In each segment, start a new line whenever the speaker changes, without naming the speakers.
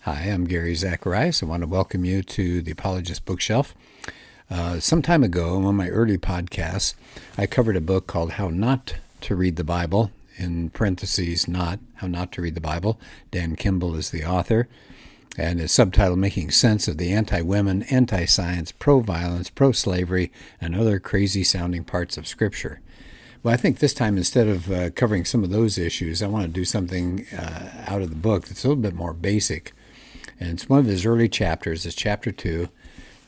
Hi, I'm Gary Zacharias. I want to welcome you to the Apologist bookshelf. Some time ago, in one of my early podcasts, I covered a book called How Not to Read the Bible, in parentheses, not, How Not to Read the Bible. Dan Kimball is the author, and it's subtitled Making Sense of the Anti-Women, Anti-Science, Pro-Violence, Pro-Slavery, and Other Crazy-Sounding Parts of Scripture. Well, I think this time, instead of covering some of those issues, I want to do something out of the book that's a little bit more basic. And it's one of his early chapters. It's chapter 2,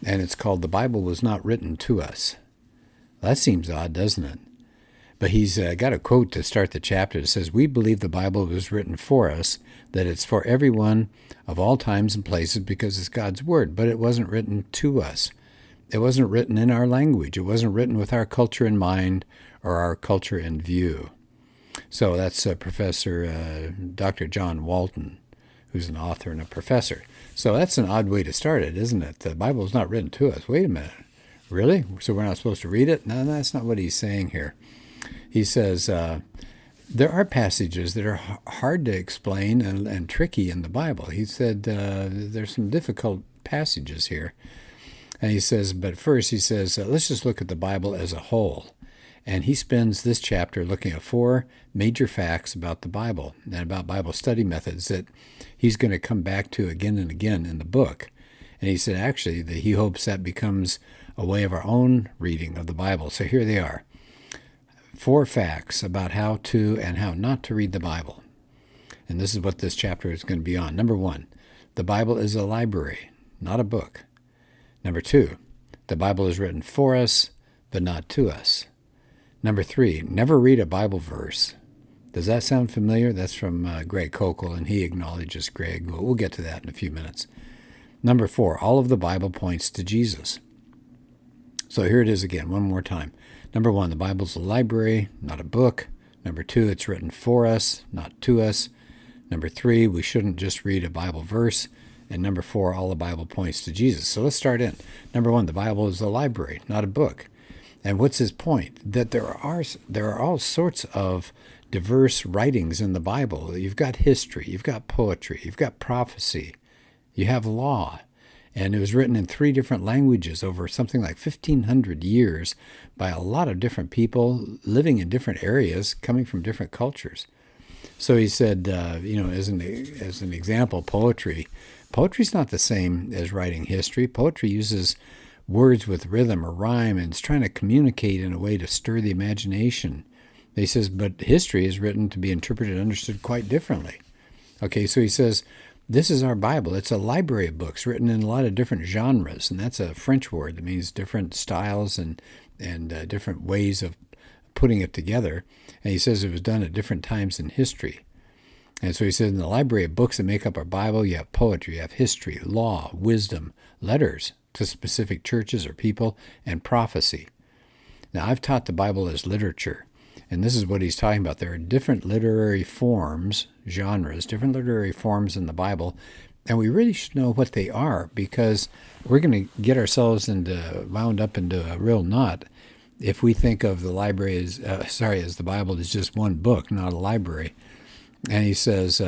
and it's called The Bible Was Not Written to Us. Well, that seems odd, doesn't it? But he's got a quote to start the chapter that says, "We believe the Bible was written for us, that it's for everyone of all times and places because it's God's Word, but it wasn't written to us. It wasn't written in our language. It wasn't written with our culture in mind or our culture in view." So that's Professor Dr. John Walton, who's an author and a professor. So that's an odd way to start it, isn't it? The Bible's not written to us. Wait a minute. Really? So we're not supposed to read it? No, that's not what he's saying here. He says there are passages that are hard to explain and tricky in the Bible. He said there's some difficult passages here. And he says, but first he says, let's just look at the Bible as a whole. And he spends this chapter looking at 4 major facts about the Bible and about Bible study methods that he's going to come back to again and again in the book. And he said, actually, that he hopes that becomes a way of our own reading of the Bible. So here they are. 4 facts about how to and how not to read the Bible. And this is what this chapter is going to be on. Number 1, the Bible is a library, not a book. Number 2, the Bible is written for us, but not to us. Number 3, never read a Bible verse. Does that sound familiar? That's from Greg Kokel, and he acknowledges Greg. We'll get to that in a few minutes. Number 4, all of the Bible points to Jesus. So here it is again, one more time. Number 1, the Bible's a library, not a book. Number 2, it's written for us, not to us. Number 3, we shouldn't just read a Bible verse. And number 4, all the Bible points to Jesus. So let's start in. Number 1, the Bible is a library, not a book. And what's his point? That there are all sorts of diverse writings in the Bible. You've got history, you've got poetry, you've got prophecy, you have law. And it was written in 3 different languages over something like 1,500 years by a lot of different people living in different areas, coming from different cultures. So he said, as an example, poetry. Poetry's not the same as writing history. Poetry uses words with rhythm or rhyme, and it's trying to communicate in a way to stir the imagination. He says, but history is written to be interpreted and understood quite differently. Okay, so he says, this is our Bible. It's a library of books written in a lot of different genres, and that's a French word that means different styles and different ways of putting it together. And he says it was done at different times in history. And so he says, in the library of books that make up our Bible, you have poetry, you have history, law, wisdom, letters to specific churches or people, and prophecy. Now, I've taught the Bible as literature, and this is what he's talking about. There are different literary forms, genres, different literary forms in the Bible, and we really should know what they are, because we're going to get ourselves wound up into a real knot if we think of the library as the Bible as just one book, not a library. And he says,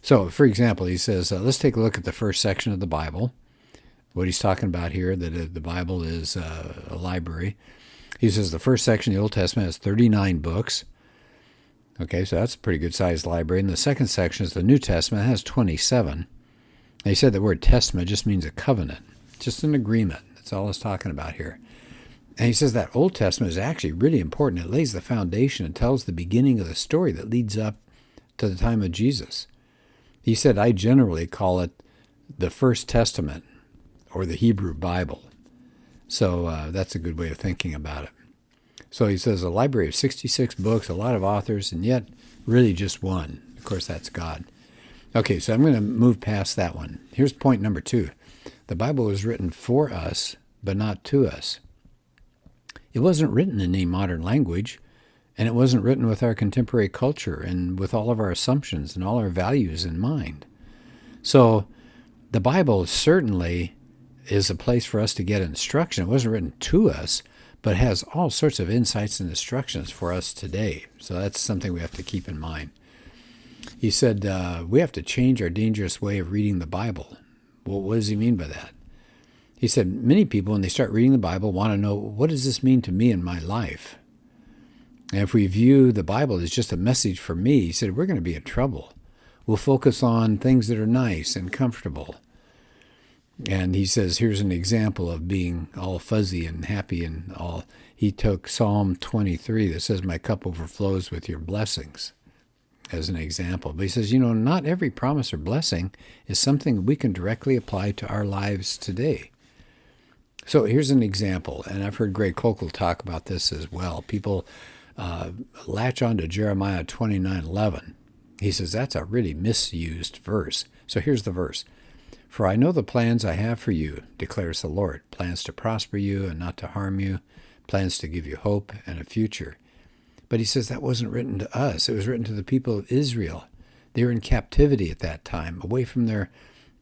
so for example, he says, let's take a look at the first section of the Bible. What he's talking about here, that the Bible is a library. He says the first section of the Old Testament has 39 books. Okay, so that's a pretty good-sized library. And the second section is the New Testament. It has 27. And he said the word testament just means a covenant, just an agreement. That's all it's talking about here. And he says that Old Testament is actually really important. It lays the foundation and tells the beginning of the story that leads up to the time of Jesus. He said, I generally call it the First Testament, or the Hebrew Bible. So that's a good way of thinking about it. So he says a library of 66 books, a lot of authors, and yet really just one. Of course, that's God. Okay, so I'm going to move past that one. Here's point number 2. The Bible was written for us, but not to us. It wasn't written in any modern language, and it wasn't written with our contemporary culture and with all of our assumptions and all our values in mind. So the Bible certainly is a place for us to get instruction. It wasn't written to us, but has all sorts of insights and instructions for us today. So that's something we have to keep in mind. He said, we have to change our dangerous way of reading the Bible. Well, what does he mean by that? He said, many people, when they start reading the Bible, want to know, what does this mean to me in my life? And if we view the Bible as just a message for me, he said, we're going to be in trouble. We'll focus on things that are nice and comfortable. And he says, here's an example of being all fuzzy and happy and all. He took Psalm 23 that says, my cup overflows with your blessings, as an example. But he says, not every promise or blessing is something we can directly apply to our lives today. So here's an example, and I've heard Greg Koukl talk about this as well. People latch on to Jeremiah 29:11. He says that's a really misused verse. So here's the verse. For I know the plans I have for you, declares the Lord, plans to prosper you and not to harm you, plans to give you hope and a future. But he says that wasn't written to us. It was written to the people of Israel. They were in captivity at that time, away from their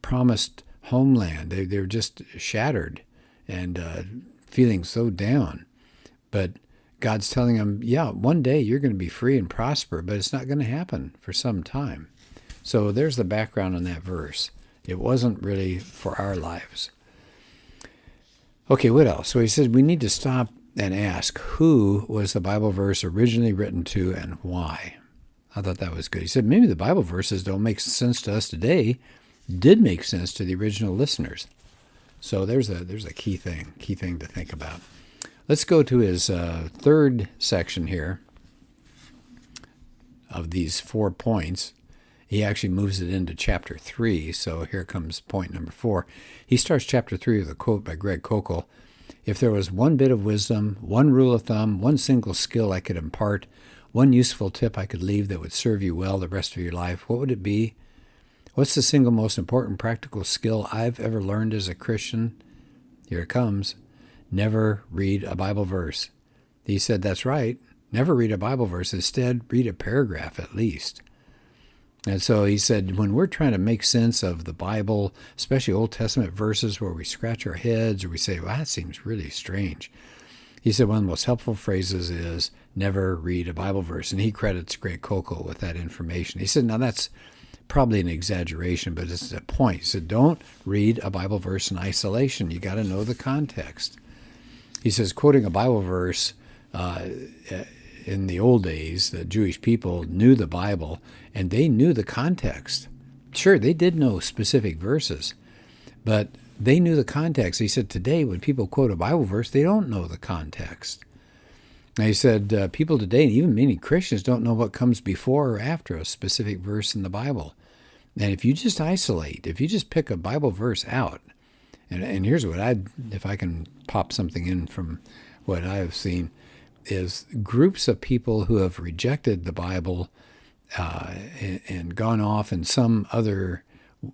promised homeland. They were just shattered and feeling so down. But God's telling them, yeah, one day you're going to be free and prosper, but it's not going to happen for some time. So there's the background on that verse. It wasn't really for our lives. Okay, what else? So he said we need to stop and ask, who was the Bible verse originally written to and why? I thought that was good. He said maybe the Bible verses don't make sense to us today, did make sense to the original listeners. So there's a key thing to think about. Let's go to his third section here of these 4 points. He actually moves it into chapter 3, so here comes point number 4. He starts chapter 3 with a quote by Greg Koukl. If there was one bit of wisdom, one rule of thumb, one single skill I could impart, one useful tip I could leave that would serve you well the rest of your life, what would it be? What's the single most important practical skill I've ever learned as a Christian? Here it comes. Never read a Bible verse. He said, that's right. Never read a Bible verse. Instead, read a paragraph at least. And so he said, when we're trying to make sense of the Bible, especially Old Testament verses where we scratch our heads or we say, well, that seems really strange. He said one of the most helpful phrases is, never read a Bible verse. And he credits Greg Koukl with that information. He said, now that's probably an exaggeration, but it's a point. He said, don't read a Bible verse in isolation. You got to know the context. He says, quoting a Bible verse, in the old days, the Jewish people knew the Bible, and they knew the context. Sure, they did know specific verses, but they knew the context. He said, today, when people quote a Bible verse, they don't know the context. Now, he said, people today, and even many Christians, don't know what comes before or after a specific verse in the Bible. And if you just isolate, if you just pick a Bible verse out, and here's what if I can pop something in from what I have seen, is groups of people who have rejected the Bible and gone off in some other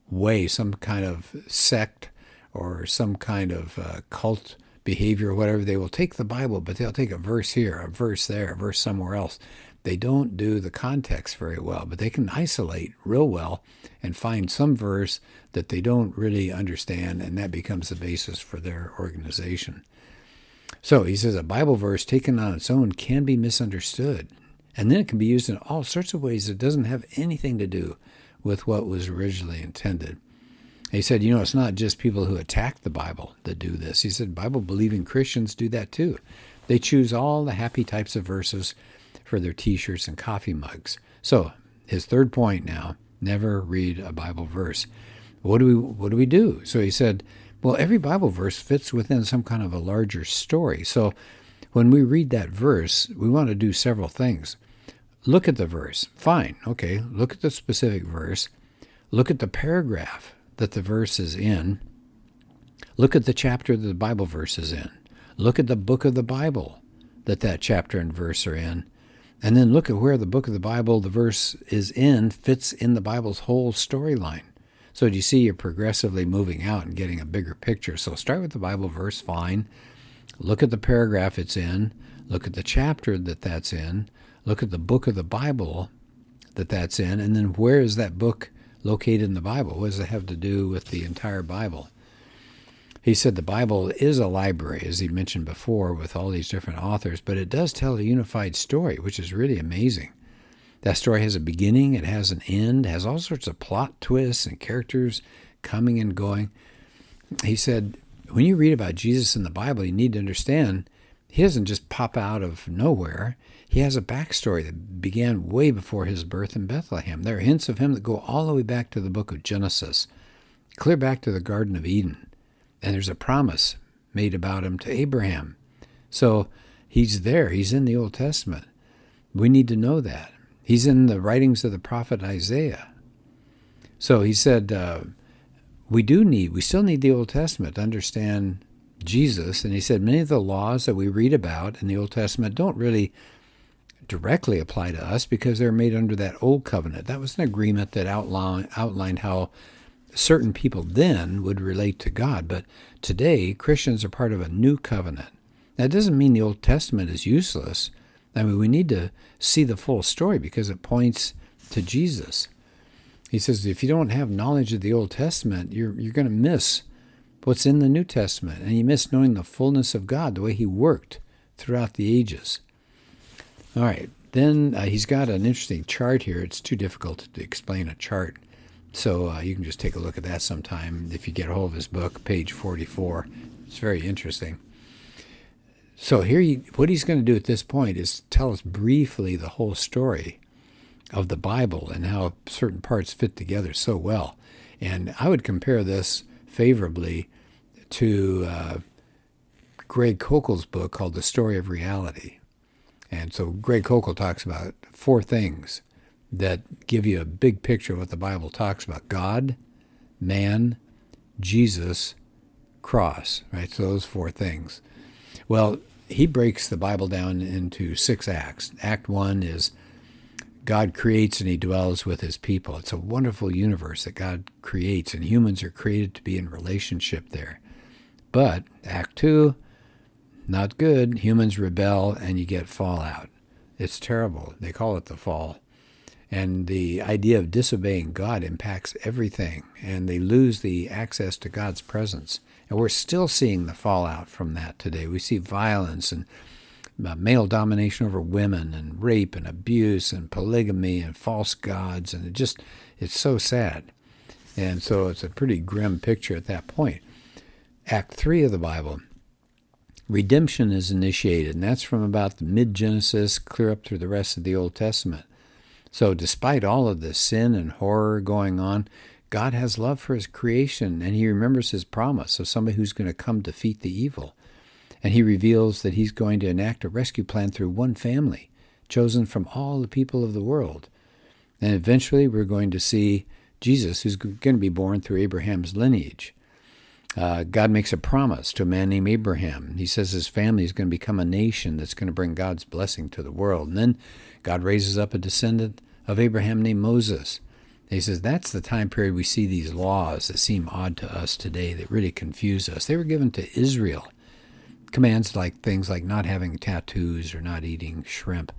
way, some kind of sect or some kind of cult behavior or whatever. They will take the Bible, but they'll take a verse here, a verse there, a verse somewhere else. They don't do the context very well, but they can isolate real well and find some verse that they don't really understand, and that becomes the basis for their organization. So he says a Bible verse taken on its own can be misunderstood, and then it can be used in all sorts of ways that doesn't have anything to do with what was originally intended. He said, it's not just people who attack the Bible that do this. He said Bible-believing Christians do that too. They choose all the happy types of verses for their T-shirts and coffee mugs. So his third point now, never read a Bible verse. What do we do? So he said, well, every Bible verse fits within some kind of a larger story. So when we read that verse, we want to do several things. Look at the verse. Fine. Okay. Look at the specific verse. Look at the paragraph that the verse is in. Look at the chapter that the Bible verse is in. Look at the book of the Bible that chapter and verse are in. And then look at where the book of the Bible the verse is in fits in the Bible's whole storyline. So do you see you're progressively moving out and getting a bigger picture? So start with the Bible verse, fine. Look at the paragraph it's in. Look at the chapter that's in. Look at the book of the Bible that's in. And then where is that book located in the Bible? What does it have to do with the entire Bible? He said the Bible is a library, as he mentioned before, with all these different authors, but it does tell a unified story, which is really amazing. That story has a beginning, it has an end, has all sorts of plot twists and characters coming and going. He said, when you read about Jesus in the Bible, you need to understand he doesn't just pop out of nowhere. He has a backstory that began way before his birth in Bethlehem. There are hints of him that go all the way back to the book of Genesis, clear back to the Garden of Eden. And there's a promise made about him to Abraham. So he's there. He's in the Old Testament. We need to know that. He's in the writings of the prophet Isaiah. So he said, we still need the Old Testament to understand Jesus. And he said many of the laws that we read about in the Old Testament don't really directly apply to us because they're made under that old covenant. That was an agreement that outlined how certain people then would relate to God. But today, Christians are part of a new covenant. That doesn't mean the Old Testament is useless. I mean, we need to see the full story because it points to Jesus. He says if you don't have knowledge of the Old Testament, you're going to miss what's in the New Testament, and you miss knowing the fullness of God, the way he worked throughout the ages. All right, then he's got an interesting chart here. It's too difficult to explain a chart, so you can just take a look at that sometime if you get a hold of his book, page 44. It's very interesting. So here, what he's going to do at this point is tell us briefly the whole story of the Bible and how certain parts fit together so well. And I would compare this favorably to Greg Koukl's book called The Story of Reality. And so Greg Koukl talks about 4 things that give you a big picture of what the Bible talks about: God, man, Jesus, cross, right? So those 4 things. Well, he breaks the Bible down into 6 acts. Act 1 is God creates and he dwells with his people. It's a wonderful universe that God creates, and humans are created to be in relationship there. But Act 2, not good. Humans rebel and you get fallout. It's terrible. They call it the fall. And the idea of disobeying God impacts everything, and they lose the access to God's presence. And we're still seeing the fallout from that today. We see violence and male domination over women and rape and abuse and polygamy and false gods. And it's so sad. And so it's a pretty grim picture at that point. Act 3 of the Bible, redemption is initiated, and that's from about the mid-Genesis clear up through the rest of the Old Testament. So despite all of the sin and horror going on, God has love for his creation, and he remembers his promise of somebody who's going to come defeat the evil. And he reveals that he's going to enact a rescue plan through one family, chosen from all the people of the world. And eventually we're going to see Jesus, who's going to be born through Abraham's lineage. God makes a promise to a man named Abraham. He says his family is going to become a nation that's going to bring God's blessing to the world. And then God raises up a descendant of Abraham named Moses. He says that's the time period we see these laws that seem odd to us today, that really confuse us. They were given to Israel. Commands like things like not having tattoos or not eating shrimp.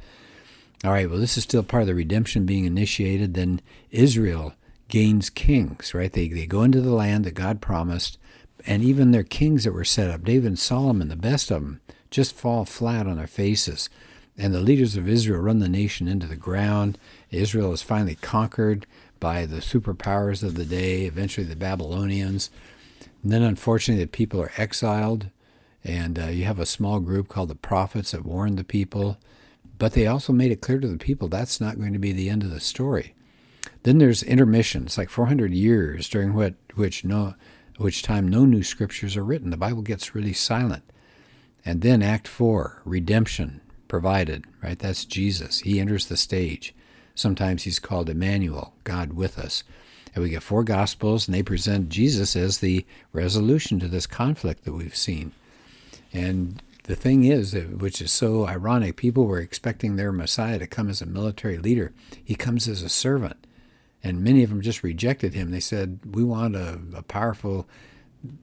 All right, well, this is still part of the redemption being initiated. Then Israel gains kings, right? They go into the land that God promised, and even their kings that were set up, David and Solomon, the best of them, just fall flat on their faces. And the leaders of Israel run the nation into the ground. Israel is finally conquered by the superpowers of the day, eventually the Babylonians. And then, unfortunately, the people are exiled, and you have a small group called the prophets that warned the people. But they also made it clear to the people that's not going to be the end of the story. Then there's intermissions, like 400 years, during which time no new scriptures are written. The Bible gets really silent. And then Act 4, redemption provided, right? That's Jesus. He enters the stage. Sometimes he's called Emmanuel, God with us. And we get 4 Gospels, and they present Jesus as the resolution to this conflict that we've seen. And the thing is, which is so ironic, people were expecting their Messiah to come as a military leader. He comes as a servant. And many of them just rejected him. They said, we want a powerful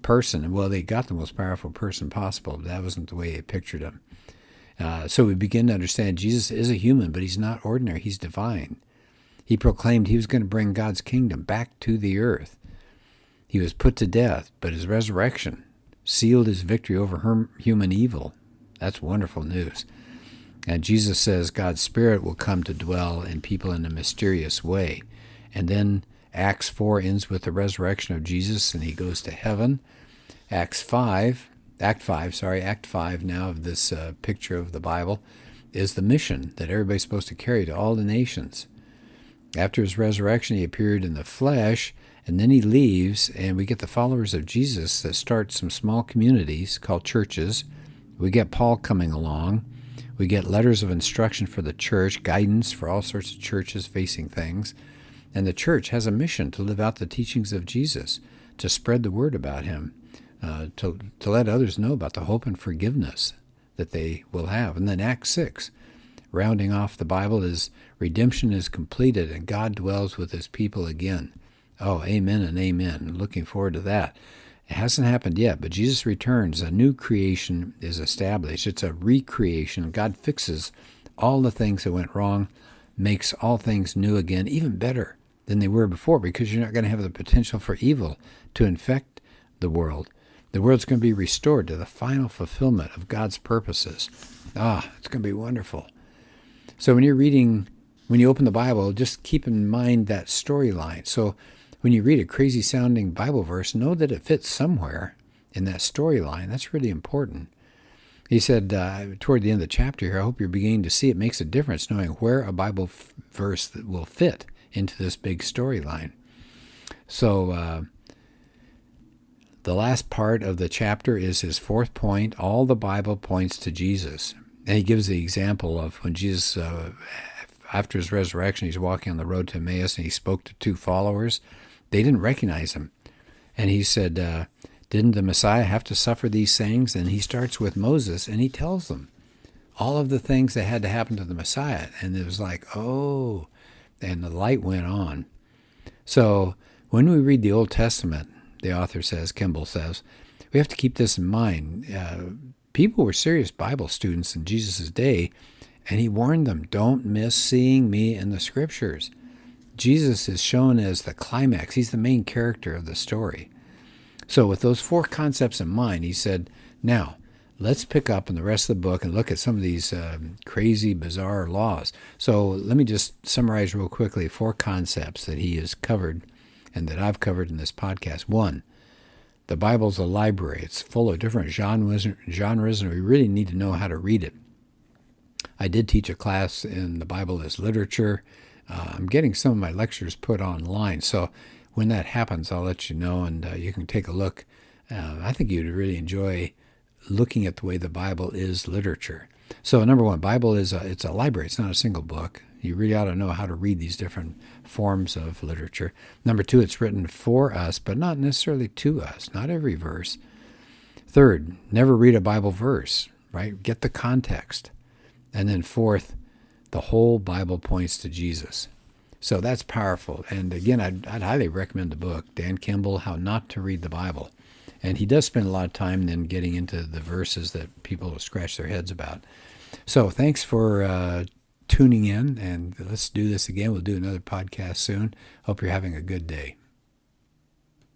person. Well, they got the most powerful person possible, but that wasn't the way they pictured him. So we begin to understand Jesus is a human, but he's not ordinary. He's divine. He proclaimed he was going to bring God's kingdom back to the earth. He was put to death, but his resurrection sealed his victory over human evil. That's wonderful news. And Jesus says God's Spirit will come to dwell in people in a mysterious way. And then Acts 4 ends with the resurrection of Jesus, and he goes to heaven. Act 5 now of this picture of the Bible is the mission that everybody's supposed to carry to all the nations. After his resurrection, he appeared in the flesh, and then he leaves, and we get the followers of Jesus that start some small communities called churches. We get Paul coming along. We get letters of instruction for the church, guidance for all sorts of churches facing things. And the church has a mission to live out the teachings of Jesus, to spread the word about him, to let others know about the hope and forgiveness that they will have. And then Acts 6, rounding off the Bible, is redemption is completed and God dwells with his people again. Oh, amen and amen. Looking forward to that. It hasn't happened yet, but Jesus returns. A new creation is established. It's a recreation. God fixes all the things that went wrong, makes all things new again, even better than they were before, because you're not going to have the potential for evil to infect the world. The world's going to be restored to the final fulfillment of God's purposes. It's going to be wonderful. So when you open the Bible, just keep in mind that storyline. So when you read a crazy-sounding Bible verse, know that it fits somewhere in that storyline. That's really important. He said toward the end of the chapter here, I hope you're beginning to see it makes a difference knowing where a Bible verse that will fit into this big storyline. So the last part of the chapter is his fourth point. All the Bible points to Jesus. And he gives the example of when Jesus, after his resurrection, he's walking on the road to Emmaus and he spoke to two followers. They didn't recognize him. And he said, didn't the Messiah have to suffer these things? And he starts with Moses and he tells them all of the things that had to happen to the Messiah. And it was like, oh, and the light went on. So when we read the Old Testament, the author says, Kimball says, we have to keep this in mind. People were serious Bible students in Jesus' day, and he warned them, don't miss seeing me in the Scriptures. Jesus is shown as the climax. He's the main character of the story. So with those four concepts in mind, he said, now, let's pick up in the rest of the book and look at some of these crazy, bizarre laws. So let me just summarize real quickly four concepts that he has covered and that I've covered in this podcast. One, the Bible's a library. It's full of different genres, and we really need to know how to read it. I did teach a class in the Bible as literature. I'm getting some of my lectures put online, so when that happens, I'll let you know, and you can take a look. I think you'd really enjoy looking at the way the Bible is literature. So number one, Bible is it's a library. It's not a single book. You really ought to know how to read these different forms of literature. Number two, it's written for us, but not necessarily to us, not every verse. Third, never read a Bible verse, right? Get the context. And then fourth, the whole Bible points to Jesus. So that's powerful. And again, I'd highly recommend the book, Dan Kimball, How Not to Read the Bible. And he does spend a lot of time then getting into the verses that people scratch their heads about. So thanks for tuning in, and let's do this again. We'll do another podcast soon. Hope you're having a good day.